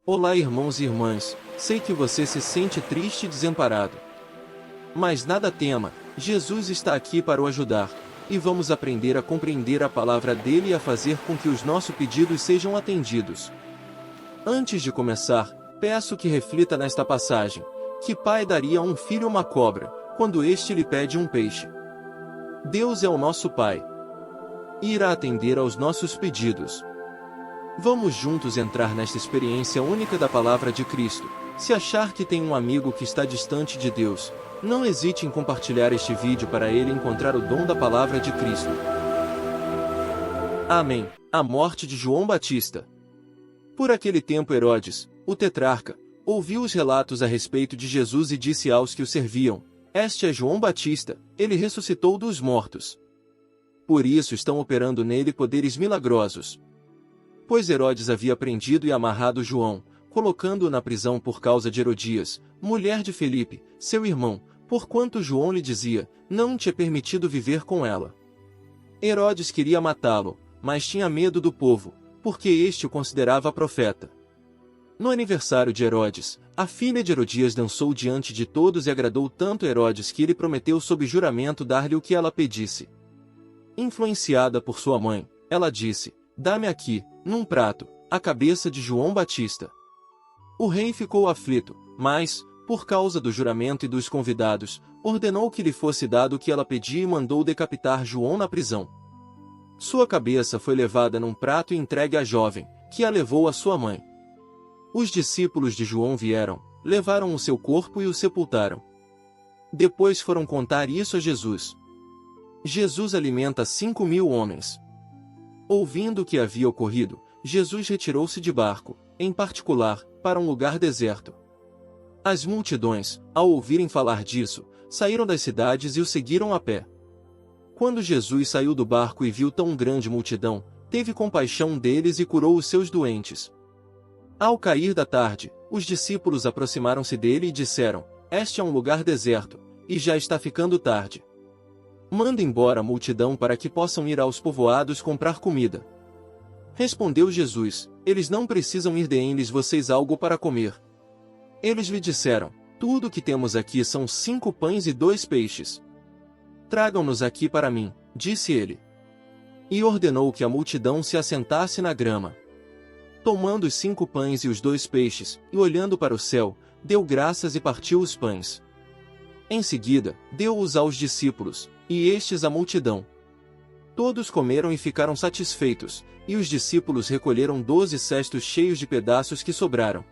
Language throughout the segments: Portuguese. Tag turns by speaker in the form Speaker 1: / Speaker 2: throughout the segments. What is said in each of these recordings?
Speaker 1: Olá, irmãos e irmãs, sei que você se sente triste e desamparado. Mas nada tema, Jesus está aqui para o ajudar, e vamos aprender a compreender a palavra dele e a fazer com que os nossos pedidos sejam atendidos. Antes de começar, peço que reflita nesta passagem: que pai daria a um filho uma cobra, quando este lhe pede um peixe? Deus é o nosso Pai e irá atender aos nossos pedidos. Vamos juntos entrar nesta experiência única da palavra de Cristo. Se achar que tem um amigo que está distante de Deus, não hesite em compartilhar este vídeo para ele encontrar o dom da palavra de Cristo. Amém. A morte de João Batista. Por aquele tempo Herodes, o tetrarca, ouviu os relatos a respeito de Jesus e disse aos que o serviam: "Este é João Batista, ele ressuscitou dos mortos. Por isso estão operando nele poderes milagrosos." Pois Herodes havia prendido e amarrado João, colocando-o na prisão por causa de Herodias, mulher de Felipe, seu irmão, porquanto João lhe dizia: "Não te é permitido viver com ela." Herodes queria matá-lo, mas tinha medo do povo, porque este o considerava profeta. No aniversário de Herodes, a filha de Herodias dançou diante de todos e agradou tanto Herodes que ele prometeu sob juramento dar-lhe o que ela pedisse. Influenciada por sua mãe, ela disse: "Dá-me aqui, num prato, a cabeça de João Batista." O rei ficou aflito, mas, por causa do juramento e dos convidados, ordenou que lhe fosse dado o que ela pedia e mandou decapitar João na prisão. Sua cabeça foi levada num prato e entregue à jovem, que a levou à sua mãe. Os discípulos de João vieram, levaram o seu corpo e o sepultaram. Depois foram contar isso a Jesus. Jesus alimenta 5.000 homens. Ouvindo o que havia ocorrido, Jesus retirou-se de barco, em particular, para um lugar deserto. As multidões, ao ouvirem falar disso, saíram das cidades e o seguiram a pé. Quando Jesus saiu do barco e viu tão grande multidão, teve compaixão deles e curou os seus doentes. Ao cair da tarde, os discípulos aproximaram-se dele e disseram: "Este é um lugar deserto, e já está ficando tarde. Manda embora a multidão para que possam ir aos povoados comprar comida." Respondeu Jesus: "Eles não precisam ir, deem-lhes vocês algo para comer." Eles lhe disseram: "Tudo o que temos aqui são 5 pães e 2 peixes. Tragam-nos aqui para mim", disse ele. E ordenou que a multidão se assentasse na grama. Tomando os 5 pães e os 2 peixes, e olhando para o céu, deu graças e partiu os pães. Em seguida, deu-os aos discípulos, e estes à multidão. Todos comeram e ficaram satisfeitos, e os discípulos recolheram 12 cestos cheios de pedaços que sobraram.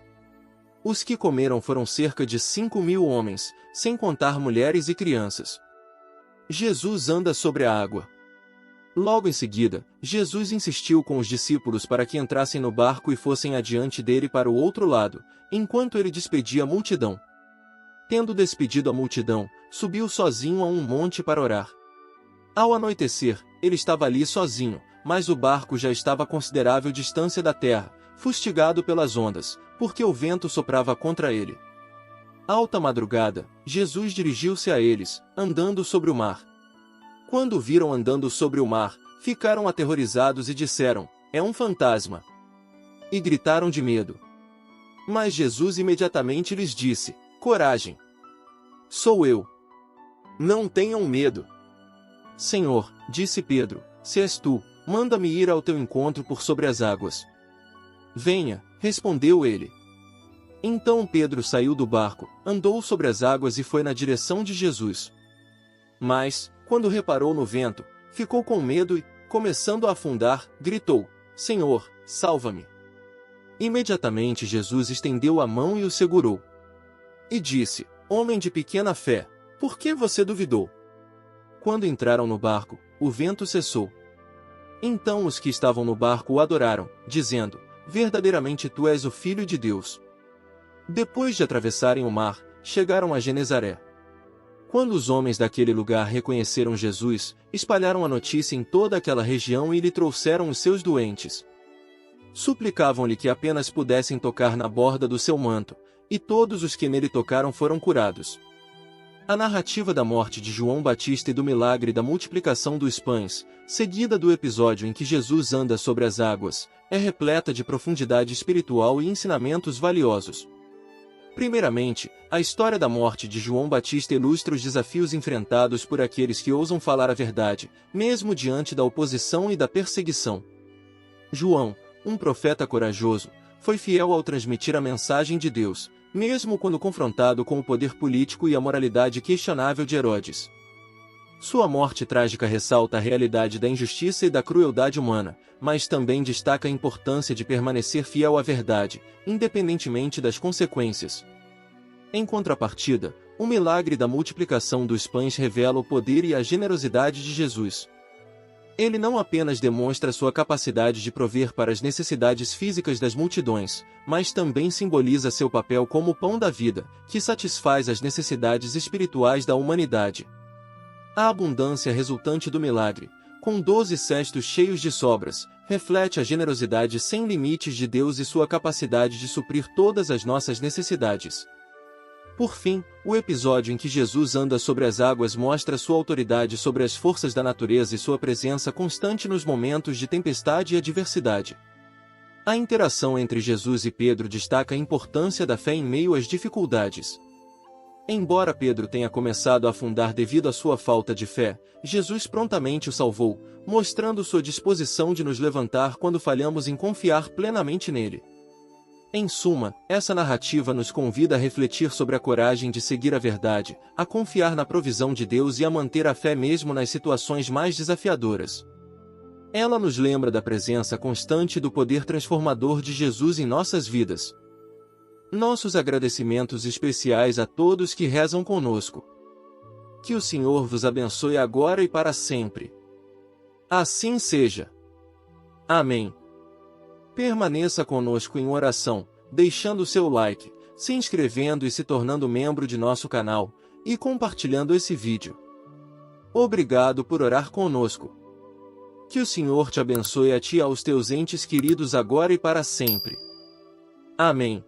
Speaker 1: Os que comeram foram cerca de 5.000 homens, sem contar mulheres e crianças. Jesus anda sobre a água. Logo em seguida, Jesus insistiu com os discípulos para que entrassem no barco e fossem adiante dele para o outro lado, enquanto ele despedia a multidão. Tendo despedido a multidão, subiu sozinho a um monte para orar. Ao anoitecer, ele estava ali sozinho, mas o barco já estava a considerável distância da terra, fustigado pelas ondas, porque o vento soprava contra ele. Alta madrugada, Jesus dirigiu-se a eles, andando sobre o mar. Quando o viram andando sobre o mar, ficaram aterrorizados e disseram: "É um fantasma!" E gritaram de medo. Mas Jesus imediatamente lhes disse: "Coragem! Sou eu. Não tenham medo." "Senhor", disse Pedro, "se és tu, manda-me ir ao teu encontro por sobre as águas." "Venha", respondeu ele. Então Pedro saiu do barco, andou sobre as águas e foi na direção de Jesus. Mas, quando reparou no vento, ficou com medo e, começando a afundar, gritou: "Senhor, salva-me!" Imediatamente Jesus estendeu a mão e o segurou. E disse: "Homem de pequena fé, por que você duvidou?" Quando entraram no barco, o vento cessou. Então os que estavam no barco o adoraram, dizendo: "Verdadeiramente tu és o Filho de Deus." Depois de atravessarem o mar, chegaram a Genezaré. Quando os homens daquele lugar reconheceram Jesus, espalharam a notícia em toda aquela região e lhe trouxeram os seus doentes. Suplicavam-lhe que apenas pudessem tocar na borda do seu manto, e todos os que nele tocaram foram curados. A narrativa da morte de João Batista e do milagre da multiplicação dos pães, seguida do episódio em que Jesus anda sobre as águas, é repleta de profundidade espiritual e ensinamentos valiosos. Primeiramente, a história da morte de João Batista ilustra os desafios enfrentados por aqueles que ousam falar a verdade, mesmo diante da oposição e da perseguição. João, um profeta corajoso, foi fiel ao transmitir a mensagem de Deus, mesmo quando confrontado com o poder político e a moralidade questionável de Herodes. Sua morte trágica ressalta a realidade da injustiça e da crueldade humana, mas também destaca a importância de permanecer fiel à verdade, independentemente das consequências. Em contrapartida, o milagre da multiplicação dos pães revela o poder e a generosidade de Jesus. Ele não apenas demonstra sua capacidade de prover para as necessidades físicas das multidões, mas também simboliza seu papel como o pão da vida, que satisfaz as necessidades espirituais da humanidade. A abundância resultante do milagre, com 12 cestos cheios de sobras, reflete a generosidade sem limites de Deus e sua capacidade de suprir todas as nossas necessidades. Por fim, o episódio em que Jesus anda sobre as águas mostra sua autoridade sobre as forças da natureza e sua presença constante nos momentos de tempestade e adversidade. A interação entre Jesus e Pedro destaca a importância da fé em meio às dificuldades. Embora Pedro tenha começado a afundar devido à sua falta de fé, Jesus prontamente o salvou, mostrando sua disposição de nos levantar quando falhamos em confiar plenamente nele. Em suma, essa narrativa nos convida a refletir sobre a coragem de seguir a verdade, a confiar na provisão de Deus e a manter a fé mesmo nas situações mais desafiadoras. Ela nos lembra da presença constante e do poder transformador de Jesus em nossas vidas. Nossos agradecimentos especiais a todos que rezam conosco. Que o Senhor vos abençoe agora e para sempre. Assim seja. Amém. Permaneça conosco em oração, deixando seu like, se inscrevendo e se tornando membro de nosso canal, e compartilhando esse vídeo. Obrigado por orar conosco. Que o Senhor te abençoe a ti e aos teus entes queridos agora e para sempre. Amém.